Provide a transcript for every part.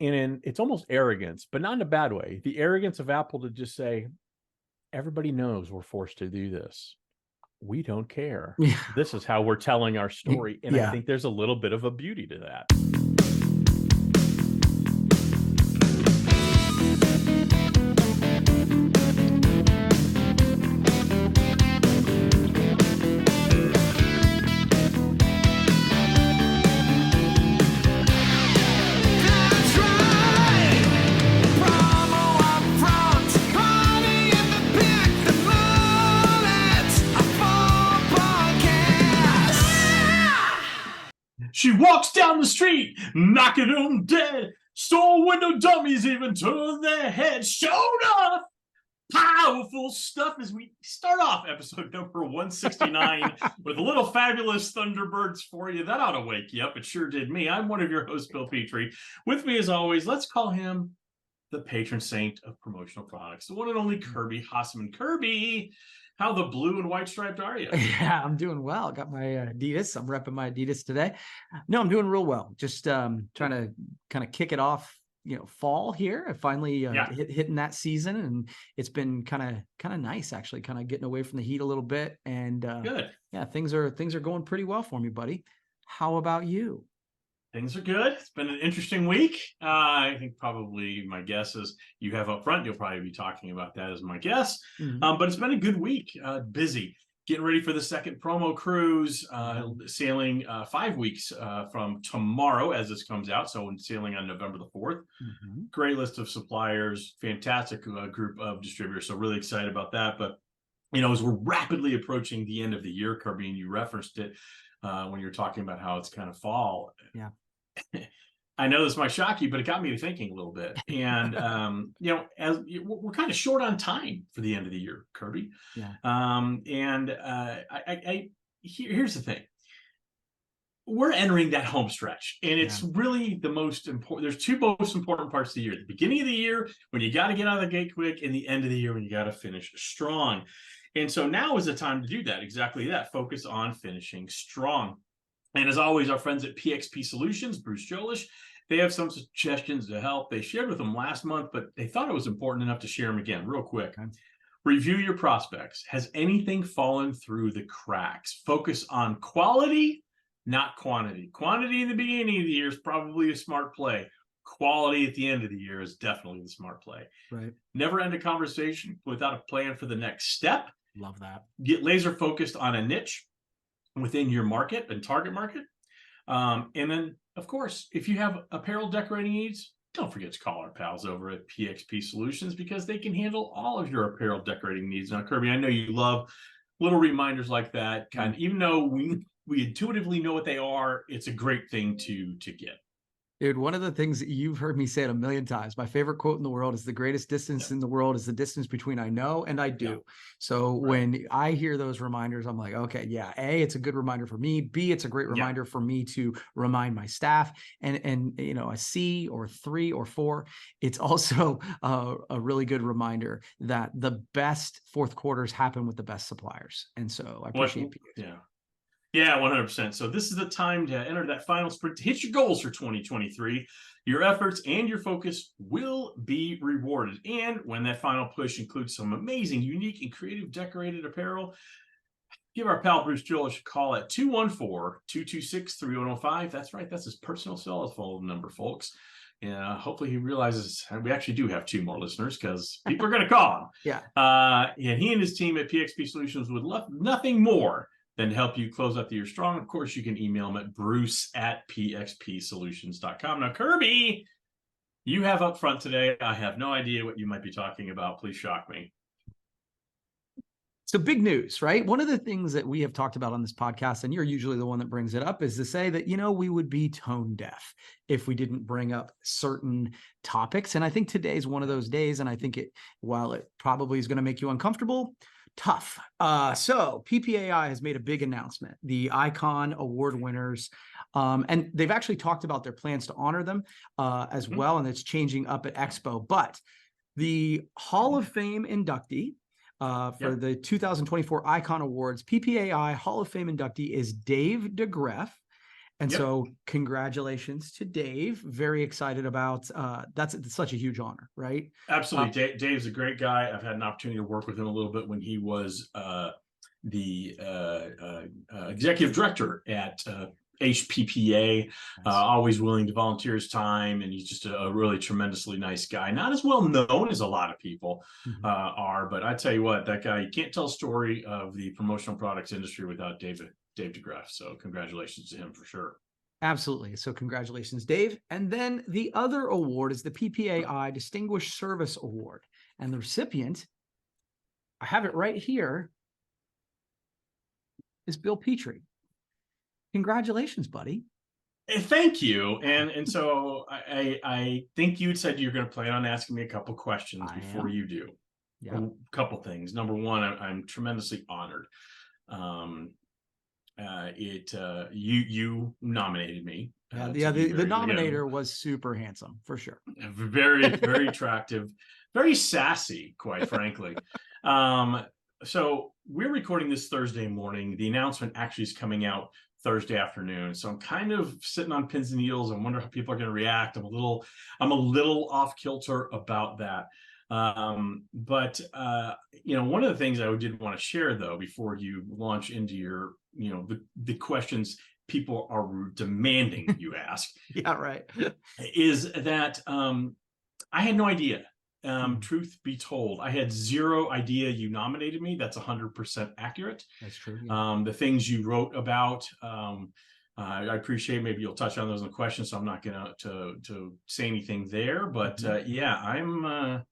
And it's almost arrogance, but not in a bad way. The arrogance of Apple to just say, everybody knows we're forced to do this. We don't care. Yeah. This is how we're telling our story. And I think there's a little bit of a beauty to that. She walks down the street, knocking them dead. Store window dummies even turn their heads. Showed up! Powerful stuff as we start off episode number 169 with a little fabulous Thunderbirds for you. That ought to wake you up. It sure did me. I'm one of your hosts, Bill Petrie. With me, as always, let's call him the patron saint of promotional products, the one and only Kirby Hasseman. Kirby, how the blue and white striped are you? Yeah, I'm doing well. Got my Adidas. I'm repping my Adidas today. No, I'm doing real well. Just trying to kind of kick it off. Fall here. I finally hitting that season, and it's been kind of nice actually. Kind of getting away from the heat a little bit, and good. Yeah, things are going pretty well for me, buddy. How about you? Things are good. It's been an interesting week. I think probably my guess is you have up front. You'll probably be talking about that as my guess. Mm-hmm. But it's been a good week. Busy. Getting ready for the second promo cruise. Sailing 5 weeks from tomorrow as this comes out. So sailing on November the 4th. Mm-hmm. Great list of suppliers. Fantastic group of distributors. So really excited about that. But, as we're rapidly approaching the end of the year, Kirby, and you referenced it when you're talking about how it's kind of fall. Yeah. I know this might shock you, but it got me thinking a little bit. And, as we're kind of short on time for the end of the year, Kirby. Yeah. Here's the thing. We're entering that home stretch, and it's really the most important. There's two most important parts of the year: the beginning of the year when you got to get out of the gate quick, and the end of the year when you got to finish strong. And so now is the time to do that. Exactly that. Focus on finishing strong. And as always, our friends at PXP Solutions, Bruce Jolish, they have some suggestions to help. They shared with them last month, but they thought it was important enough to share them again real quick. Okay. Review your prospects. Has anything fallen through the cracks? Focus on quality, not quantity. Quantity in the beginning of the year is probably a smart play. Quality at the end of the year is definitely the smart play. Right. Never end a conversation without a plan for the next step. Love that. Get laser focused on a niche within your market and target market. And then, of course, if you have apparel decorating needs, don't forget to call our pals over at PXP Solutions because they can handle all of your apparel decorating needs. Now, Kirby, I know you love little reminders like that. Even though we intuitively know what they are, it's a great thing to get. Dude, one of the things that you've heard me say it a million times, my favorite quote in the world is the greatest distance in the world is the distance between I know and I do. Yeah. So when I hear those reminders, I'm like, okay, yeah, A, it's a good reminder for me. B, it's a great reminder for me to remind my staff. And a C or 3 or 4, it's also a really good reminder that the best fourth quarters happen with the best suppliers. And so I appreciate you. Yeah, 100%. So this is the time to enter that final sprint to hit your goals for 2023. Your efforts and your focus will be rewarded. And when that final push includes some amazing, unique, and creative decorated apparel, give our pal Bruce Jolish a call at 214-226-3105. That's right. That's his personal cell phone number, folks. And hopefully he realizes we actually do have 2 more listeners because people are going to call him. Yeah. And he and his team at PXP Solutions would love nothing more than help you close out the year strong. Of course, you can email him at bruce@pxpsolutions.com. Now, Kirby, you have up front today. I have no idea what you might be talking about. Please shock me. So big news, right? One of the things that we have talked about on this podcast, and you're usually the one that brings it up, is to say that, we would be tone deaf if we didn't bring up certain topics. And I think today's one of those days. And I think while it probably is going to make you uncomfortable, tough. So PPAI has made a big announcement, the Icon Award winners. And they've actually talked about their plans to honor them as well. And it's changing up at Expo. But the Hall of Fame inductee for the 2024 Icon Awards, PPAI Hall of Fame inductee is Dave DeGreff. And so congratulations to Dave. Very excited about that's such a huge honor, right? Absolutely. Dave's a great guy. I've had an opportunity to work with him a little bit when he was the executive director at HPPA, Nice. always willing to volunteer his time. And he's just a really tremendously nice guy. Not as well known as a lot of people are, but I tell you what, that guy, you can't tell a story of the promotional products industry without Dave DeGraff. So congratulations to him for sure. Absolutely. So congratulations, Dave. And then the other award is the PPAI Distinguished Service Award. And the recipient, I have it right here, is Bill Petrie. Congratulations, buddy. Thank you. And so I think you said you're going to plan on asking me a couple questions before you do. Yeah. A couple things. Number one, I'm tremendously honored. You nominated me. The nominator was super handsome for sure. Very, very attractive, very sassy, quite frankly. So we're recording this Thursday morning. The announcement actually is coming out Thursday afternoon. So I'm kind of sitting on pins and needles. I wonder how people are going to react. I'm a little off kilter about that. But one of the things I did want to share though, before you launch into your, the questions people are demanding you ask. Yeah, right. Is that I had no idea. Truth be told, I had zero idea you nominated me. That's 100% accurate. That's true. Yeah. The things you wrote about, I appreciate. Maybe you'll touch on those in the questions, so I'm not going to say anything there. But I'm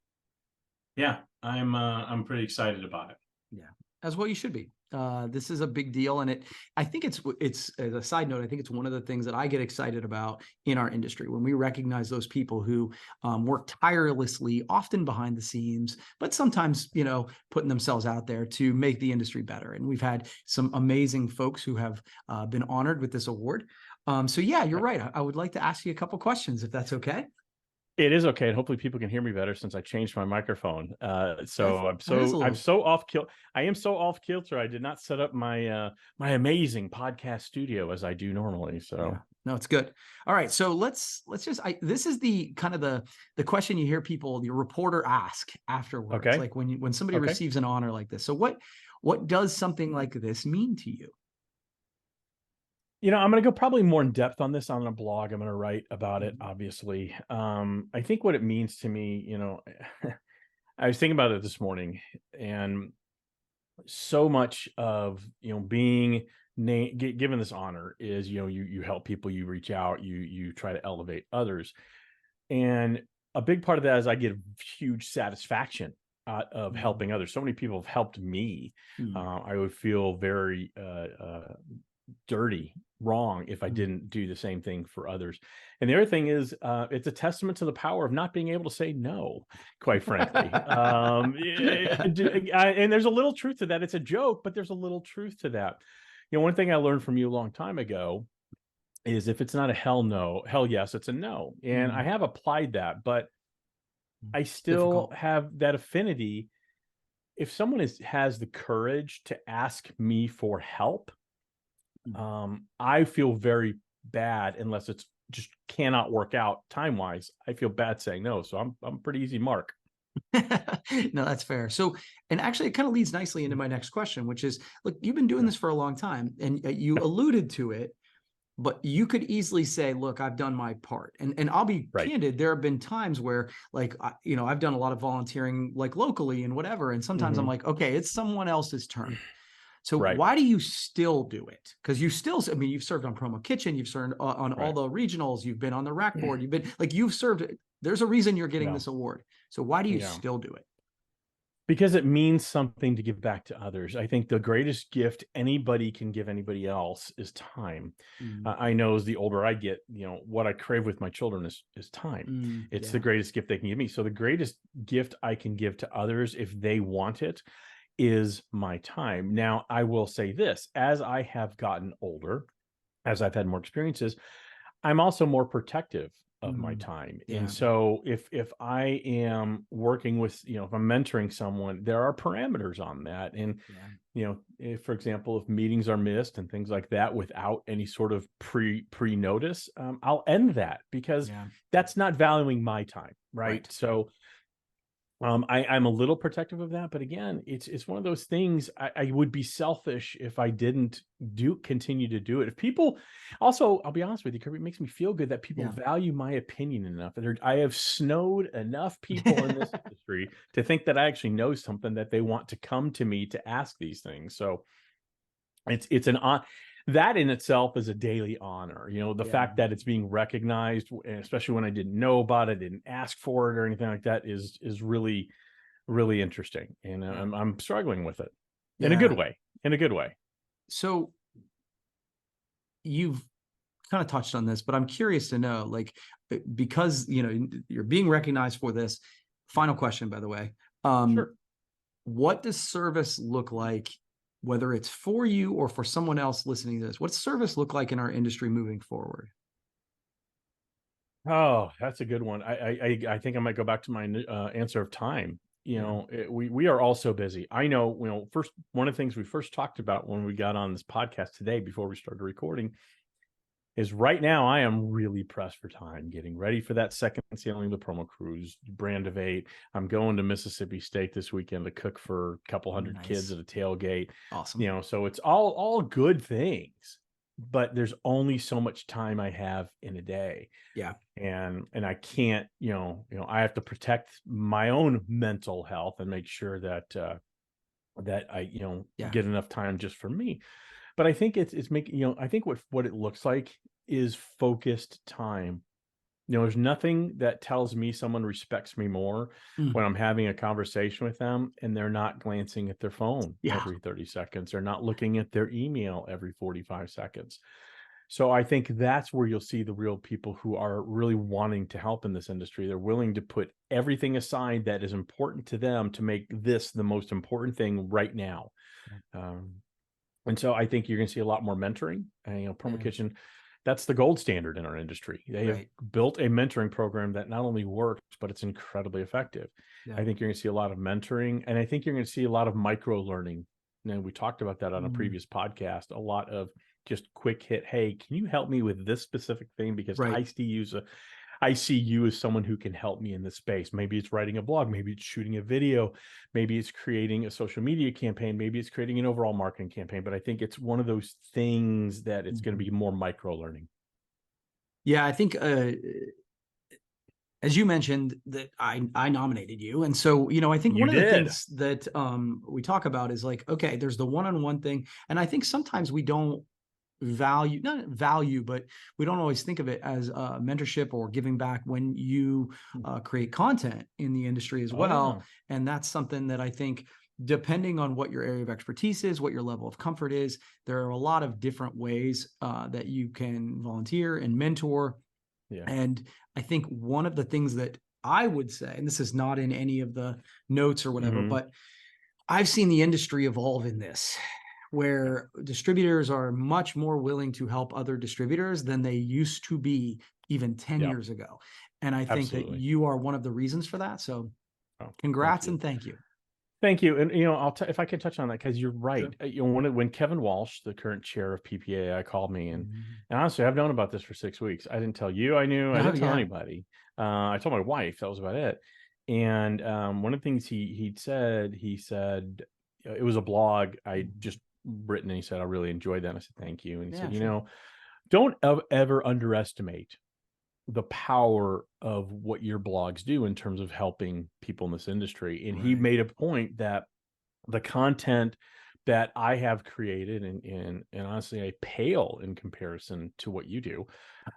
pretty excited about it. Yeah, as well you should be. This is a big deal, and I think it's as a side note, I think it's one of the things that I get excited about in our industry when we recognize those people who work tirelessly, often behind the scenes, but sometimes putting themselves out there to make the industry better. And we've had some amazing folks who have been honored with this award. So yeah, you're right. I would like to ask you a couple questions if that's okay. It is okay, and hopefully people can hear me better since I changed my microphone. I'm so off kilter. I am so off kilter. I did not set up my my amazing podcast studio as I do normally. So yeah. No, it's good. All right, so let's just. This is the kind of the question you hear people, your reporter ask afterwards, okay. Like when somebody receives an honor like this. So what does something like this mean to you? I'm going to go probably more in depth on this on a blog. I'm going to write about it, obviously. I think what it means to me, I was thinking about it this morning, and so much of, being given this honor is, you help people, you reach out, you try to elevate others. And a big part of that is I get huge satisfaction out of helping others. So many people have helped me. I would feel very dirty, wrong if I didn't do the same thing for others. And the other thing is, it's a testament to the power of not being able to say no, quite frankly. And there's a little truth to that. It's a joke, but there's a little truth to that. One thing I learned from you a long time ago is if it's not a hell no, hell yes, it's a no. And I have applied that, but I still have that affinity. If someone has the courage to ask me for help, I feel very bad unless it's just cannot work out time-wise. I feel bad saying no. So I'm a pretty easy mark. No, that's fair. So, and actually it kind of leads nicely into my next question, which is, look, you've been doing this for a long time and you alluded to it, but you could easily say, look, I've done my part. And I'll be candid. There have been times where I've done a lot of volunteering like locally and whatever. And sometimes I'm like, okay, it's someone else's turn. So why do you still do it? Because you've served on Promo Kitchen, you've served on all the regionals, you've been on the rack board, you've served. There's a reason you're getting this award. So why do you still do it? Because it means something to give back to others. I think the greatest gift anybody can give anybody else is time. I know as the older I get, what I crave with my children is time. It's the greatest gift they can give me. So the greatest gift I can give to others, if they want it, is my time. Now, I will say this, as I have gotten older, as I've had more experiences, I'm also more protective of my time. Yeah. And so if I am working with, if I'm mentoring someone, there are parameters on that. And, if, for example, if meetings are missed and things like that without any sort of pre-notice, I'll end that because that's not valuing my time. Right. So I'm a little protective of that, but again, it's one of those things. I would be selfish if I didn't continue to do it. If people, also, I'll be honest with you, Kirby, it makes me feel good that people value my opinion enough. I have snowed enough people in this industry to think that I actually know something that they want to come to me to ask these things. So it's that in itself is a daily honor. The fact that it's being recognized, especially when I didn't know about it, didn't ask for it or anything like that, is really, really interesting. And I'm struggling with it in a good way. So you've kind of touched on this, but I'm curious to know, like, because you're being recognized for this. Final question, by the way. Sure. What does service look like, whether it's for you or for someone else listening to this? What's service look like in our industry moving forward? Oh, that's a good one. I think I might go back to my answer of time. We are all so busy. I know, first, one of the things we first talked about when we got on this podcast today, before we started recording, is right now I am really pressed for time, getting ready for that second sailing of the promo cruise, brand of 8. I'm going to Mississippi State this weekend to cook for a couple hundred kids at a tailgate. Awesome. So it's all good things, but there's only so much time I have in a day. Yeah. And I can't, I have to protect my own mental health and make sure that I, get enough time just for me. But I think it's making, I think what it looks like is focused time. There's nothing that tells me someone respects me more when I'm having a conversation with them and they're not glancing at their phone every 30 seconds. They're not looking at their email every 45 seconds. So I think that's where you'll see the real people who are really wanting to help in this industry. They're willing to put everything aside that is important to them to make this the most important thing right now. And so I think you're going to see a lot more mentoring. Promo Kitchen, that's the gold standard in our industry. They have built a mentoring program that not only works, but it's incredibly effective. I think you're going to see a lot of mentoring, and I think you're going to see a lot of micro learning. We talked about that on a previous podcast, a lot of just quick hit. Hey, can you help me with this specific thing? Because I see you as someone who can help me in this space. Maybe it's writing a blog, maybe it's shooting a video, maybe it's creating a social media campaign, maybe it's creating an overall marketing campaign. But I think it's one of those things that it's going to be more micro learning. Yeah, I think as you mentioned that I nominated you. And so, I think one of the things that we talk about is like, okay, there's the one-on-one thing. And I think sometimes we don't but we don't always think of it as mentorship or giving back when you create content in the industry as well. And that's something that I think, depending on what your area of expertise is, what your level of comfort is, there are a lot of different ways that you can volunteer and mentor. And I think one of the things that I would say, and this is not in any of the notes or whatever, but I've seen the industry evolve in this, where distributors are much more willing to help other distributors than they used to be even 10 years ago. And I think that you are one of the reasons for that. So congrats and thank you. Thank you. And, if I can touch on that, because you're right. Sure. When Kevin Walsh, the current chair of PPAI, called me, and honestly, I've known about this for 6 weeks. I didn't tell you I knew. I didn't tell anybody. I told my wife. That was about it. And one of the things he said, it was a blog I just written, and he said, I really enjoyed that. And I said, thank you. And he said, don't ever underestimate the power of what your blogs do in terms of helping people in this industry. And he made a point that the content that I have created, and honestly, I pale in comparison to what you do.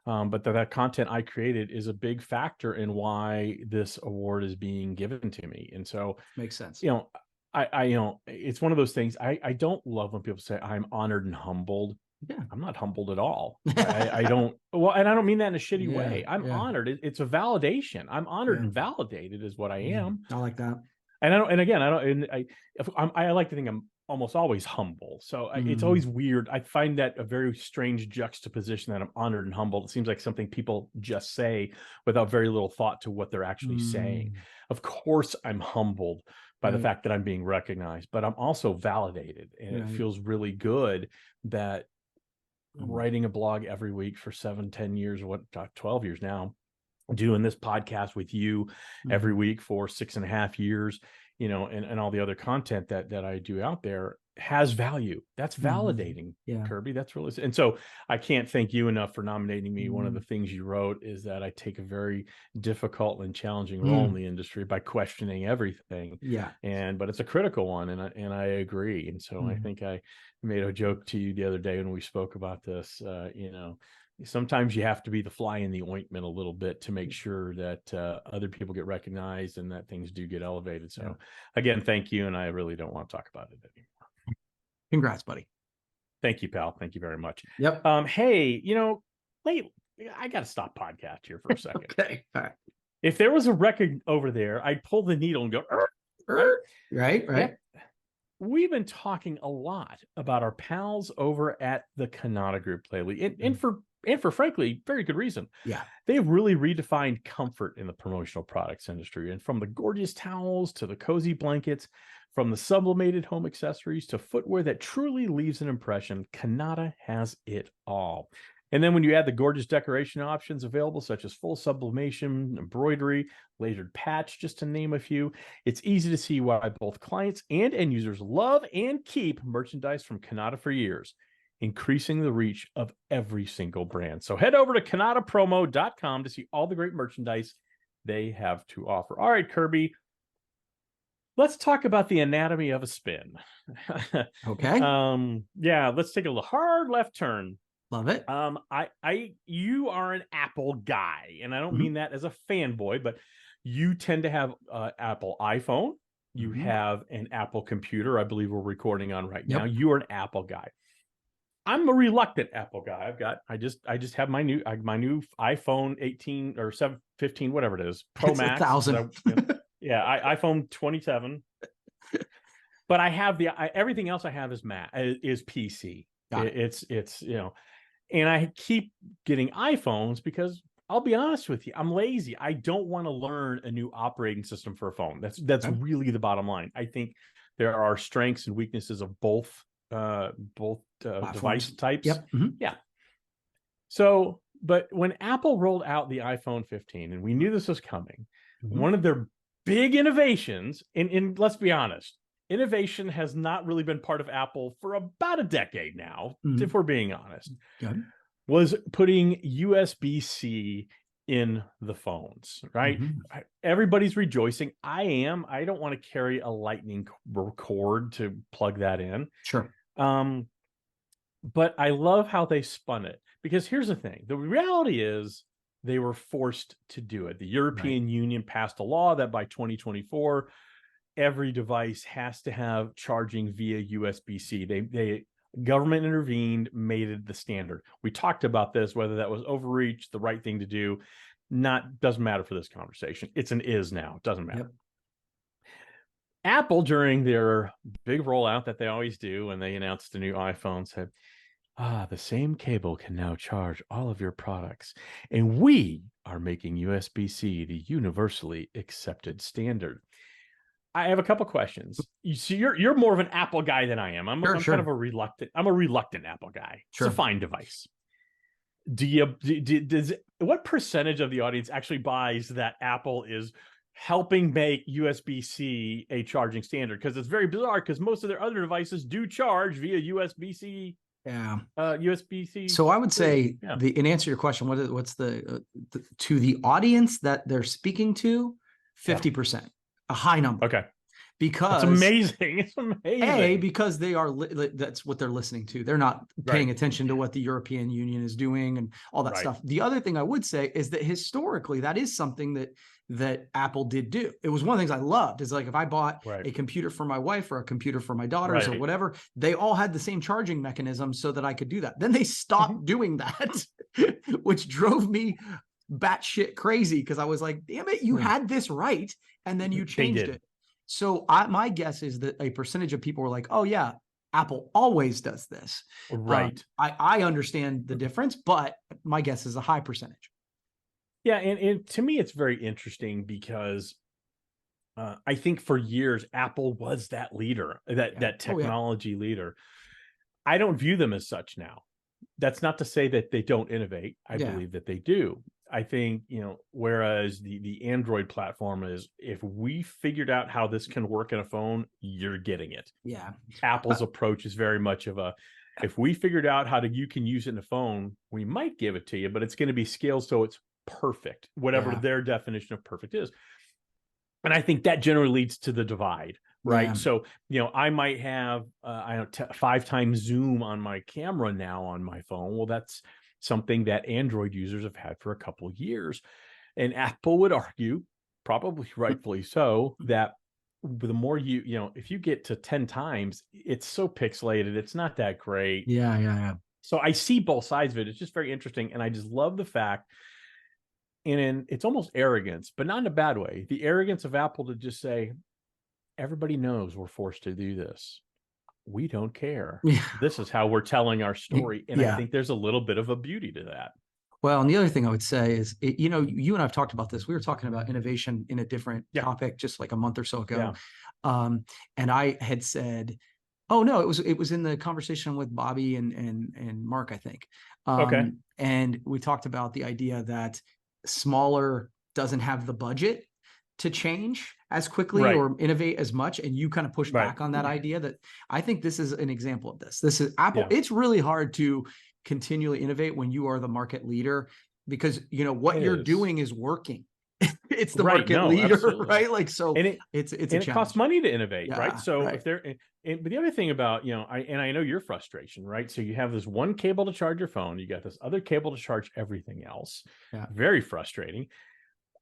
But that content I created is a big factor in why this award is being given to me. And so makes sense. I it's one of those things. I don't love when people say I'm honored and humbled. Yeah. I'm not humbled at all. I don't. Well, and I don't mean that in a shitty way. I'm honored. It's a validation. I'm honored and validated is what I am. I like that. And I don't. And again, I don't. And I like to think I'm almost always humble. So it's always weird. I find that a very strange juxtaposition that I'm honored and humbled. It seems like something people just say without very little thought to what they're actually saying. Of course, I'm humbled by the fact that I'm being recognized, but I'm also validated. And it feels really good that writing a blog every week for 7-10 years, 12 years now, doing this podcast with you every week for 6.5 years, you know, and all the other content that I do out there has value. That's validating, Kirby. That's really, and so I can't thank you enough for nominating me. One of the things you wrote is that I take a very difficult and challenging role in the industry by questioning everything. But it's a critical one, and I agree. And so I think I made a joke to you the other day when we spoke about this. You know, sometimes you have to be the fly in the ointment a little bit to make sure that other people get recognized and that things do get elevated. So again, thank you. And I really don't want to talk about it anymore. Congrats, buddy. Thank you, pal. Thank you very much. Yep. Hey, you know, I got to stop podcast here for a second. Okay. All right. If there was a record over there, I'd pull the needle and go, right. Yep. We've been talking a lot about our pals over at the Kanata Group lately, and for frankly, very good reason. Yeah. They've really redefined comfort in the promotional products industry. And from the gorgeous towels to the cozy blankets, from the sublimated home accessories to footwear that truly leaves an impression, Kanata has it all. And then when you add the gorgeous decoration options available, such as full sublimation, embroidery, lasered patch, just to name a few, it's easy to see why both clients and end users love and keep merchandise from Kanata for years, increasing the reach of every single brand. So head over to kanatapromo.com to see all the great merchandise they have to offer. All right, Kirby, let's talk about the anatomy of a spin. Okay. Let's take a hard left turn. Love it. You are an Apple guy, and I don't mean that as a fanboy, but you tend to have Apple iPhone. You have an Apple computer. I believe we're recording on right now. You are an Apple guy. I'm a reluctant Apple guy. I just have my new iPhone 18 or 15, whatever it is, Pro It's Max. 1,000. iPhone 27. But I have everything else I have is PC. It's you know, and I keep getting iPhones because I'll be honest with you, I'm lazy. I don't want to learn a new operating system for a phone. That's really the bottom line. I think there are strengths and weaknesses of both device types. Yeah. So, but when Apple rolled out the iPhone 15, and we knew this was coming, one of their big innovations, and let's be honest, innovation has not really been part of Apple for about a decade now, if we're being honest, was putting USB-C in the phones, right? Everybody's rejoicing. I am. I don't want to carry a lightning cord to plug that in. Sure. But I love how they spun it, because here's the thing. The reality is they were forced to do it. The European Union passed a law that by 2024, every device has to have charging via USB-C. They government intervened, made it the standard. We talked about this, whether that was overreach, the right thing to do. Doesn't matter for this conversation. It's an is now. It doesn't matter. Apple, during their big rollout that they always do when they announced the new iPhone, said, the same cable can now charge all of your products. And we are making USB-C the universally accepted standard. I have a couple questions. You see, you're more of an Apple guy than I am. I'm kind of a reluctant Apple guy. It's a fine device. What percentage of the audience actually buys that Apple is helping make USB-C a charging standard? Because it's very bizarre, because most of their other devices do charge via USB-C. USB-C. So I would say in answer to your question, what's the to the audience that they're speaking to, 50%. A high number. Okay. Because it's amazing. It's amazing. Because they are that's what they're listening to. They're not paying attention to what the European Union is doing and all that stuff. The other thing I would say is that historically, that is something that Apple did do. It was one of the things I loved, is like if I bought a computer for my wife or a computer for my daughters or whatever, they all had the same charging mechanism so that I could do that. Then they stopped doing that, which drove me batshit crazy, because I was like, damn it, you had this right, and then you changed it. So my guess is that a percentage of people were like, oh yeah, Apple always does this. Right. I understand the difference, but my guess is a high percentage. Yeah, and to me, it's very interesting because I think for years Apple was that leader, that technology leader. I don't view them as such now. That's not to say that they don't innovate. I believe that they do. I think, whereas the Android platform is, if we figured out how this can work in a phone, you're getting it. Yeah. Apple's approach is very much of if we figured out how you can use it in a phone, we might give it to you, but it's going to be scaled so it's perfect, whatever their definition of perfect is. And I think that generally leads to the divide, right? Yeah. So, I might have 5 times zoom on my camera now on my phone. Well, that's something that Android users have had for a couple of years. And Apple would argue, probably rightfully so, that the more if you get to 10 times, it's so pixelated, it's not that great. Yeah. So I see both sides of it. It's just very interesting. And I just love the fact, and it's almost arrogance, but not in a bad way. The arrogance of Apple to just say, everybody knows we're forced to do this. We don't care. Yeah. This is how we're telling our story. And I think there's a little bit of a beauty to that. Well, and the other thing I would say is, you and I've talked about this. We were talking about innovation in a different topic just like a month or so ago. Yeah. And I had said, oh no, it was in the conversation with Bobby and Mark, I think. Okay. And we talked about the idea that smaller doesn't have the budget to change as quickly or innovate as much. And you kind of push back on that idea. That I think this is an example of this. This is Apple. Yeah. It's really hard to continually innovate when you are the market leader, because what you're doing is working. It's the market leader, absolutely. Right? Like, so it's it costs money to innovate, right? So right. if they're, but the other thing about, I know your frustration, right? So you have this one cable to charge your phone. You got this other cable to charge everything else. Yeah. Very frustrating.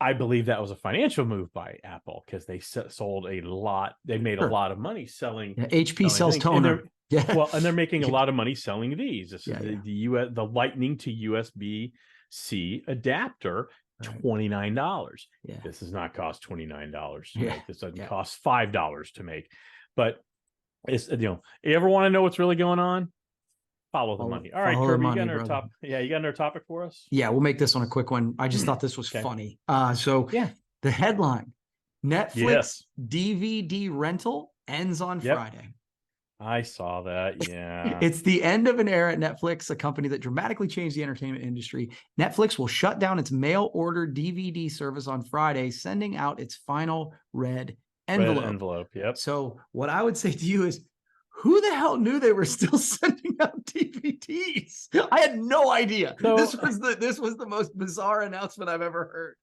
I believe that was a financial move by Apple, because they sold a lot. They made a lot of money selling. Yeah, HP sells toner. Well, and they're making a lot of money selling these. This is the Lightning to USB-C adapter, $29. Yeah. This does not cost $29 to make. This doesn't cost $5 to make. But it's, you ever want to know what's really going on? Follow the money. All right, Kirby, you got another topic. Yeah, you got another topic for us? Yeah, we'll make this one a quick one. I just thought this was funny. The headline: Netflix DVD rental ends on Friday. I saw that. Yeah. It's the end of an era at Netflix, a company that dramatically changed the entertainment industry. Netflix will shut down its mail order DVD service on Friday, sending out its final red envelope. Yep. So what I would say to you is, who the hell knew they were still sending out DVDs? I had no idea. So, this was the most bizarre announcement I've ever heard.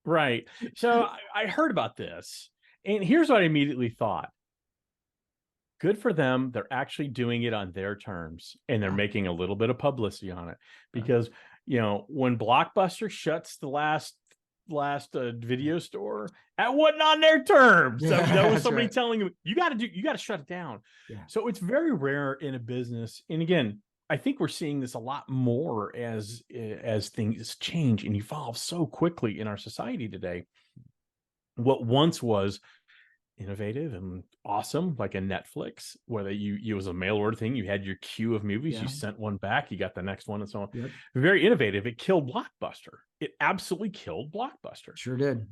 Right. So I heard about this, and here's what I immediately thought. Good for them. They're actually doing it on their terms, and they're making a little bit of publicity on it, because when Blockbuster shuts the last video store, at wasn't on their terms. That was somebody telling you, you got to shut it down. Yeah. So it's very rare in a business. And again, I think we're seeing this a lot more as things change and evolve so quickly in our society today. What once was innovative and awesome, like a Netflix, where you was a mail order thing, you had your queue of movies, you sent one back, you got the next one, and so on. Yep. Very innovative. It killed Blockbuster. It absolutely killed Blockbuster. Sure did.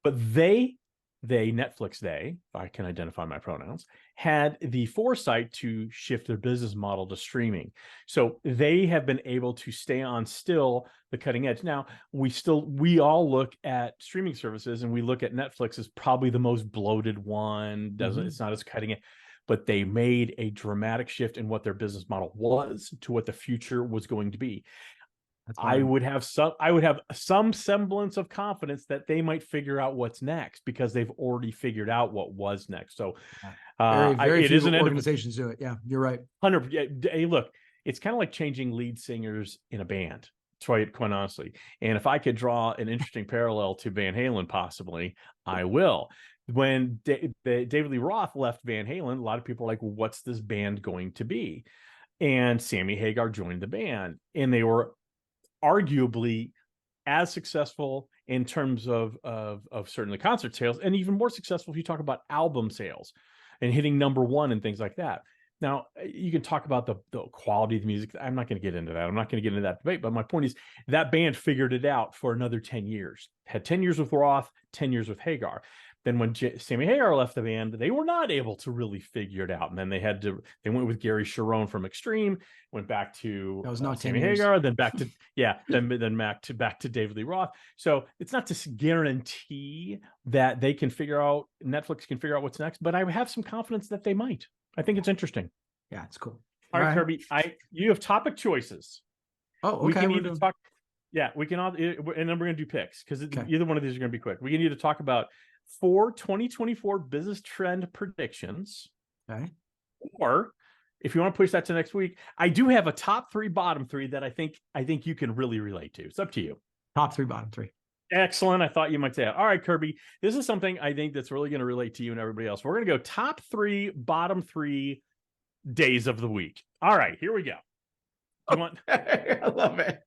But Netflix, if I can identify my pronouns, had the foresight to shift their business model to streaming. So they have been able to stay on still the cutting edge. Now, we all look at streaming services, and we look at Netflix as probably the most bloated one. It's not as cutting edge, but they made a dramatic shift in what their business model was to what the future was going to be. I would have some semblance of confidence that they might figure out what's next, because they've already figured out what was next. So very few organizations do it. Yeah, you're right. 100%. Hey, look, it's kind of like changing lead singers in a band. Quite honestly. And if I could draw an interesting parallel to Van Halen, possibly, I will. When David Lee Roth left Van Halen, a lot of people are like, well, what's this band going to be? And Sammy Hagar joined the band, and they were arguably as successful in terms of certainly concert sales, and even more successful if you talk about album sales and hitting #1 and things like that. Now, you can talk about the quality of the music. I'm not going to get into that. I'm not going to get into that debate. But my point is that band figured it out for another 10 years. Had 10 years with Roth, 10 years with Hagar. Then when Sammy Hagar left the band, they were not able to really figure it out. And then they went with Gary Sharon from Extreme, went back to That was not Sammy 10 years. Hagar, then back to, then back to David Lee Roth. So it's not to guarantee that they can Netflix can figure out what's next, but I have some confidence that they might. I think it's interesting. Yeah, it's cool. All right, Kirby, you have topic choices. Oh, okay. We can either talk. Yeah, we can all, and then we're going to do picks because either one of these are going to be quick. We can either talk about 4 2024 business trend predictions, okay, or if you want to push that to next week, I do have a top 3, bottom 3 that I think you can really relate to. It's up to you. Top 3, bottom 3. Excellent. I thought you might say that. All right, Kirby, this is something I think that's really going to relate to you and everybody else. We're going to go top 3, bottom 3 days of the week. All right, here we go. I love it.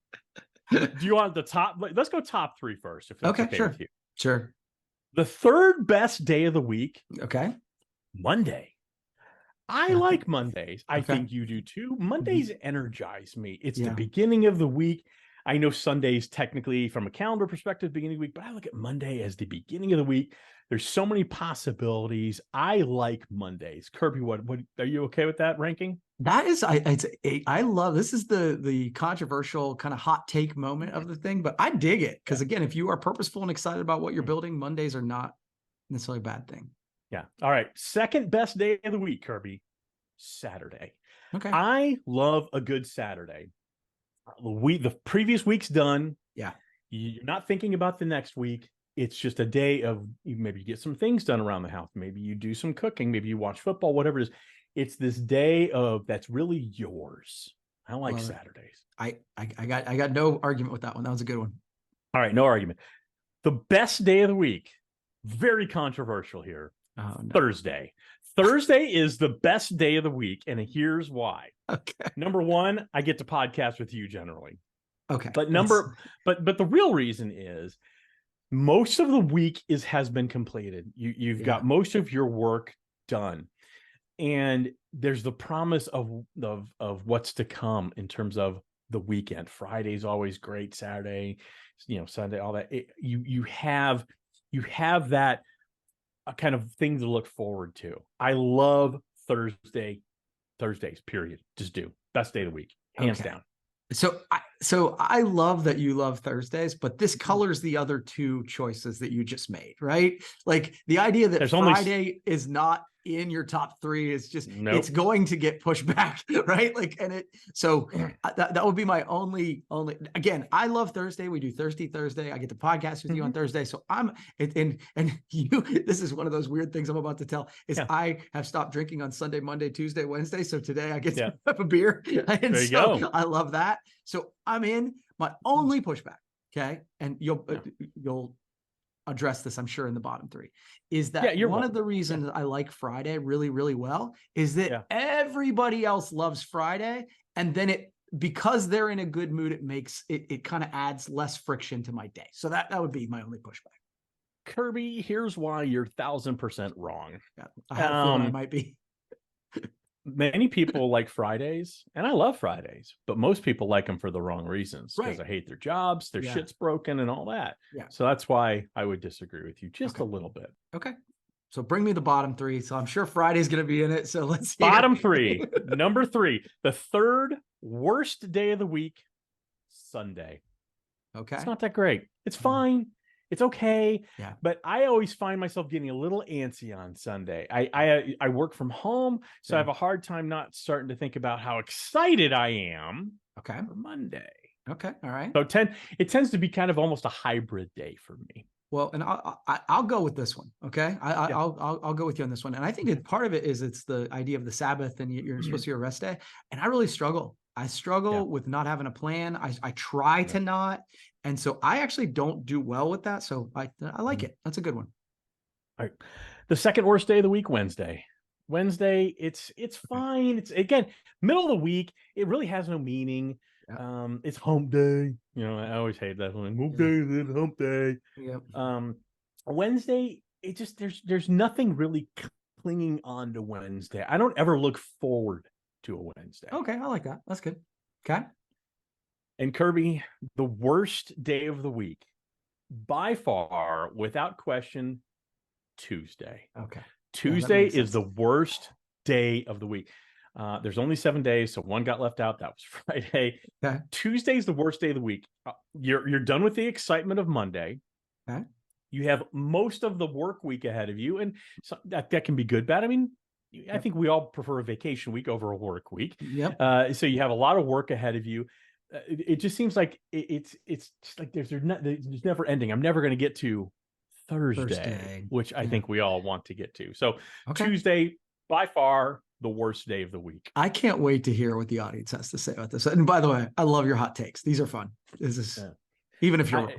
Do you want the top? Let's go top 3 first. If that's okay sure. with you. Sure. The third best day of the week. Okay. Monday. I like Mondays. I Okay. think you do too. Mondays energize me. It's the Yeah. beginning of the week. I know Sundays technically from a calendar perspective, beginning of the week, but I look at Monday as the beginning of the week. There's so many possibilities. I like Mondays. Kirby, what are you okay with that ranking? That is, I love, this is the controversial kind of hot take moment of the thing, but I dig it. Because again, if you are purposeful and excited about what you're building, Mondays are not necessarily a bad thing. Yeah. All right. Second best day of the week, Kirby, Saturday. Okay. I love a good Saturday. The previous week's done. Yeah. You're not thinking about the next week. It's just a day of maybe you get some things done around the house. Maybe you do some cooking. Maybe you watch football, whatever it is. It's this day that's really yours. I like Saturdays. I got no argument with that one. That was a good one. All right. No argument. The best day of the week, very controversial here. Oh, no. Thursday. Thursday is the best day of the week. And here's why. Okay. Number 1, I get to podcast with you generally. Okay. But but the real reason is most of the week has been completed. You've got most of your work done. And there's the promise of what's to come in terms of the weekend. Friday's always great. Saturday, Sunday, all that. You have that kind of thing to look forward to. I love Thursdays, period. Just do. Best day of the week, hands down. So I love that you love Thursdays, but this colors the other 2 choices that you just made, right? Like the idea that Friday is not in your top 3 is just, it's going to get pushed back, right? Like, and that would be my only, again, I love Thursday. We do Thursday. I get to podcast with you on Thursday. So this is one of those weird things I'm about to tell is I have stopped drinking on Sunday, Monday, Tuesday, Wednesday. So today I get to have a beer. And there you go. I love that. So I'm in my only pushback. Okay. And you'll address this, I'm sure, in the bottom 3, is that one of the reasons I like Friday really, really well is that everybody else loves Friday. And then because they're in a good mood, it kind of adds less friction to my day. So that would be my only pushback. Kirby, here's why you're 1,000% wrong. Yeah, I have a feeling I might be. Many people like Fridays, and I love Fridays, but most people like them for the wrong reasons because I hate their jobs, their shit's broken, and all that. Yeah. So that's why I would disagree with you just a little bit. Okay. So bring me the bottom 3. So I'm sure Friday's going to be in it. So let's see. Bottom 3. Number 3, the third worst day of the week, Sunday. Okay. It's not that great. It's fine. It's okay. Yeah. But I always find myself getting a little antsy on Sunday. I work from home, so I have a hard time not starting to think about how excited I am for Monday. Okay. All right. So it tends to be kind of almost a hybrid day for me. Well, and I'll go with this one. Okay. I'll go with you on this one. And I think that part of it is it's the idea of the Sabbath and you're supposed to be a rest day. And I really struggle. I struggle with not having a plan. I try to not. And so I actually don't do well with that. So I like it. That's a good one. All right. The second worst day of the week, Wednesday. Wednesday, it's fine. It's again, middle of the week. It really has no meaning. Yeah. It's hump day. I always hate that one. Hump day, then hump day. Yep. Wednesday, it just there's nothing really clinging on to Wednesday. I don't ever look forward to a Wednesday. Okay, I like that. That's good. Okay. And Kirby, the worst day of the week, by far, without question, Tuesday. Okay. Tuesday is the worst day of the week. There's only 7 days, so one got left out. That was Friday. Okay. Tuesday is the worst day of the week. You're done with the excitement of Monday. Okay. You have most of the work week ahead of you, and so that can be good, bad. I mean, I think we all prefer a vacation week over a work week. Yep. So you have a lot of work ahead of you. It just seems like it's just like there's never ending. I'm never going to get to Thursday, which I think we all want to get to. So Tuesday, by far, the worst day of the week. I can't wait to hear what the audience has to say about this. And by the way, I love your hot takes. These are fun. This is even if you're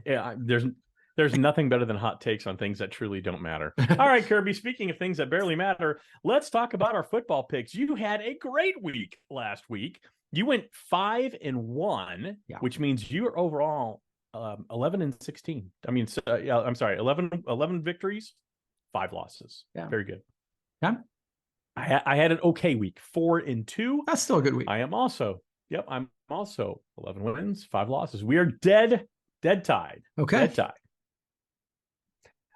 there's nothing better than hot takes on things that truly don't matter. All right, Kirby, speaking of things that barely matter, let's talk about our football picks. You had a great week last week. You went 5-1, which means you are overall 11-16. I mean, I'm sorry, 11 victories, 5 losses. Yeah. Very good. Yeah. I had an okay week, 4-2. That's still a good week. I'm also 11 wins, 5 losses. We are dead tied. Okay. Dead tied.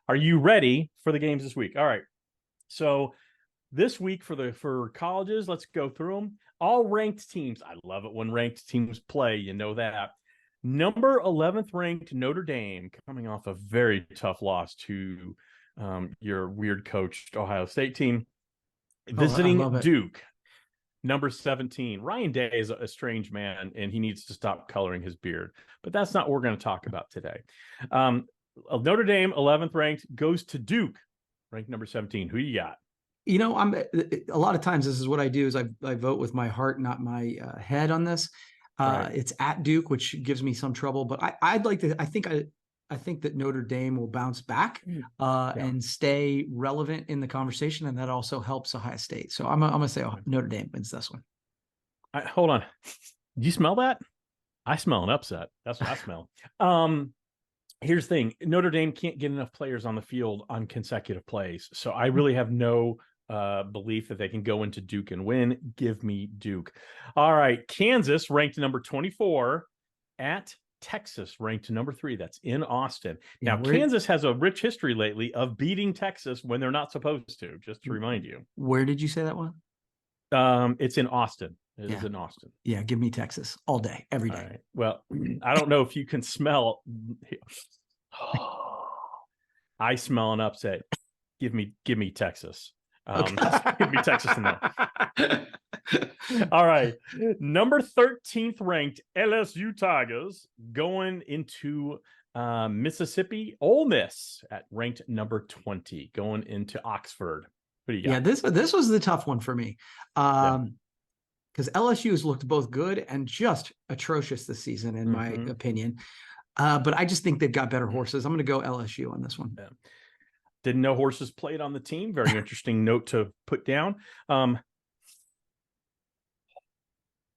Are you ready for the games this week? All right. So this week for colleges, let's go through them. All ranked teams. I love it when ranked teams play. You know that. Number 11th ranked Notre Dame, coming off a very tough loss to your weird coached Ohio State team. Visiting Duke, number 17. Ryan Day is a strange man, and he needs to stop coloring his beard. But that's not what we're going to talk about today. Notre Dame, 11th ranked, goes to Duke, ranked number 17. Who you got? You know, a lot of times this is what I do is I vote with my heart, not my head on this. It's at Duke, which gives me some trouble. But I'd like to. I think that Notre Dame will bounce back and stay relevant in the conversation, and that also helps Ohio State. So I'm gonna say Notre Dame wins this one. Hold on, do you smell that? I smell an upset. That's what I smell. Here's the thing: Notre Dame can't get enough players on the field on consecutive plays, so I really have no belief that they can go into Duke and win. Give me Duke. All right, Kansas ranked number 24 at Texas, ranked number 3. That's in Austin. Now, Kansas has a rich history lately of beating Texas when they're not supposed to, just to remind you. Where did you say that one? It's in Austin. It is in Austin. Yeah, give me Texas all day, every day. All right. Well, I don't know if you can smell. I smell an upset. Give me Texas. Give me Texas in there. All right. Number 13th ranked LSU Tigers going into Mississippi. Ole Miss at ranked number 20 going into Oxford. What do you got? Yeah, this was the tough one for me. Because LSU has looked both good and just atrocious this season, in my opinion. But I just think they've got better horses. I'm going to go LSU on this one. Yeah. Didn't know horses played on the team. Very interesting note to put down.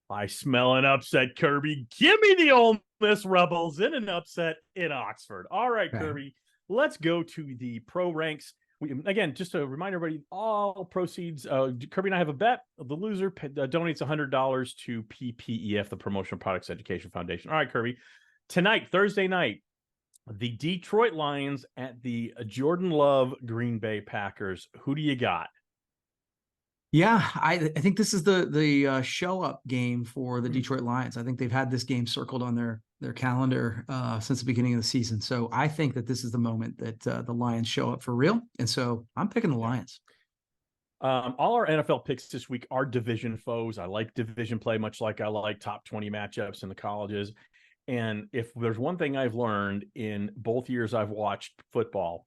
I smell an upset, Kirby. Give me the Ole Miss Rebels in an upset in Oxford. All right, Kirby. Let's go to the pro ranks. Again, just to remind everybody, all proceeds, Kirby and I have a bet. The loser donates $100 to PPEF, the Promotional Products Education Foundation. All right, Kirby. Tonight, Thursday night, the Detroit Lions at the Jordan Love Green Bay Packers. Who do you got? Yeah, I think this is the show up game for the Detroit Lions. I think they've had this game circled on their calendar since the beginning of the season. So I think that this is the moment that the Lions show up for real. And so I'm picking the Lions. All our NFL picks this week are division foes. I like division play, much like I like top 20 matchups in the colleges. And if there's one thing I've learned in both years I've watched football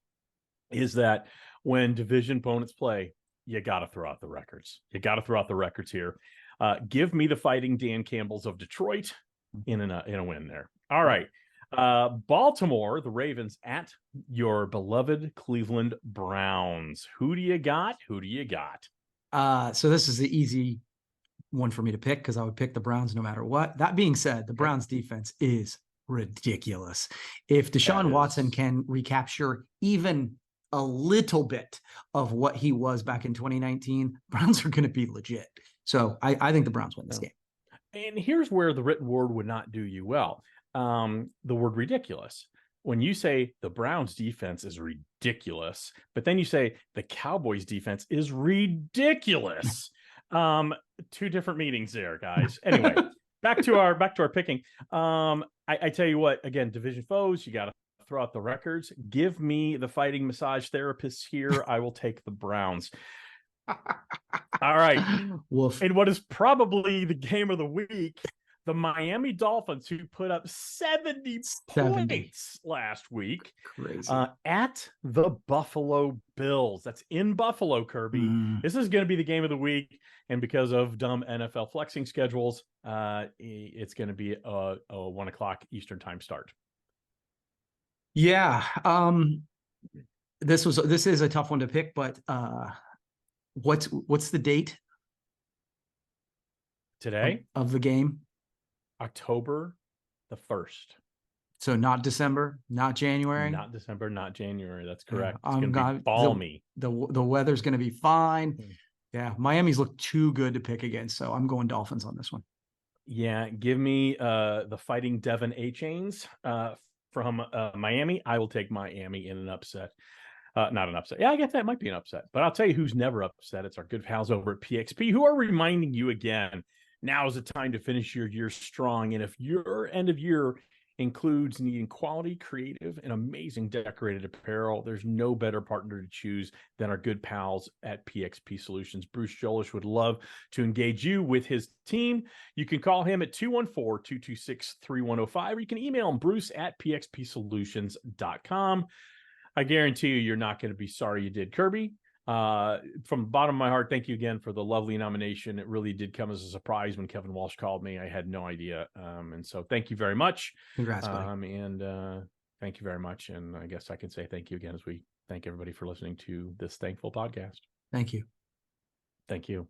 is that when division opponents play, you got to throw out the records. You got to throw out the records here. Give me the Fighting Dan Campbells of Detroit in a win there. All right. Baltimore, the Ravens at your beloved Cleveland Browns. Who do you got? Who do you got? So this is the easy one for me to pick because I would pick the Browns no matter what. That being said, the Browns defense is ridiculous. If Deshaun Watson can recapture even a little bit of what he was back in 2019, Browns are going to be legit. So I think the Browns win this game. And here's where the written word would not do you well. The word ridiculous. When you say the Browns defense is ridiculous, but then you say the Cowboys defense is ridiculous. Two different meanings there, guys. Anyway, back to our picking. I tell you what, again, division foes, you got to throw out the records. Give me the fighting massage therapists here. I will take the Browns. All right. Woof. And what is probably the game of the week, the Miami Dolphins, who put up 70 points last week, crazy, at the Buffalo Bills. That's in Buffalo, Kirby. This is going to be the game of the week. And because of dumb NFL flexing schedules, it's going to be a 1 o'clock Eastern time start. Yeah. This is a tough one to pick, but what's the date today of the game? October the 1st. So not December, not January. Not December, not January. That's correct. Yeah, it's going to be balmy. The weather's going to be fine. Yeah, Miami's looked too good to pick against, so I'm going Dolphins on this one. Yeah, give me the Fighting Devin A-Chains from Miami. I will take Miami in an upset. Not an upset. Yeah, I guess that might be an upset. But I'll tell you who's never upset. It's our good pals over at PXP, who are reminding you again, now is the time to finish your year strong. And if your end of year includes needing quality, creative, and amazing decorated apparel, there's no better partner to choose than our good pals at PXP Solutions. Bruce Jolish would love to engage you with his team. You can call him at 214-226-3105, or you can email him, bruce@pxpsolutions.com. I guarantee you're not going to be sorry you did, Kirby. From the bottom of my heart, thank you again for the lovely nomination. It really did come as a surprise when Kevin Walsh called me. I had no idea. And so thank you very much. Congrats, buddy. And thank you very much. And I guess I can say thank you again as we thank everybody for listening to this thankful podcast. Thank you. Thank you.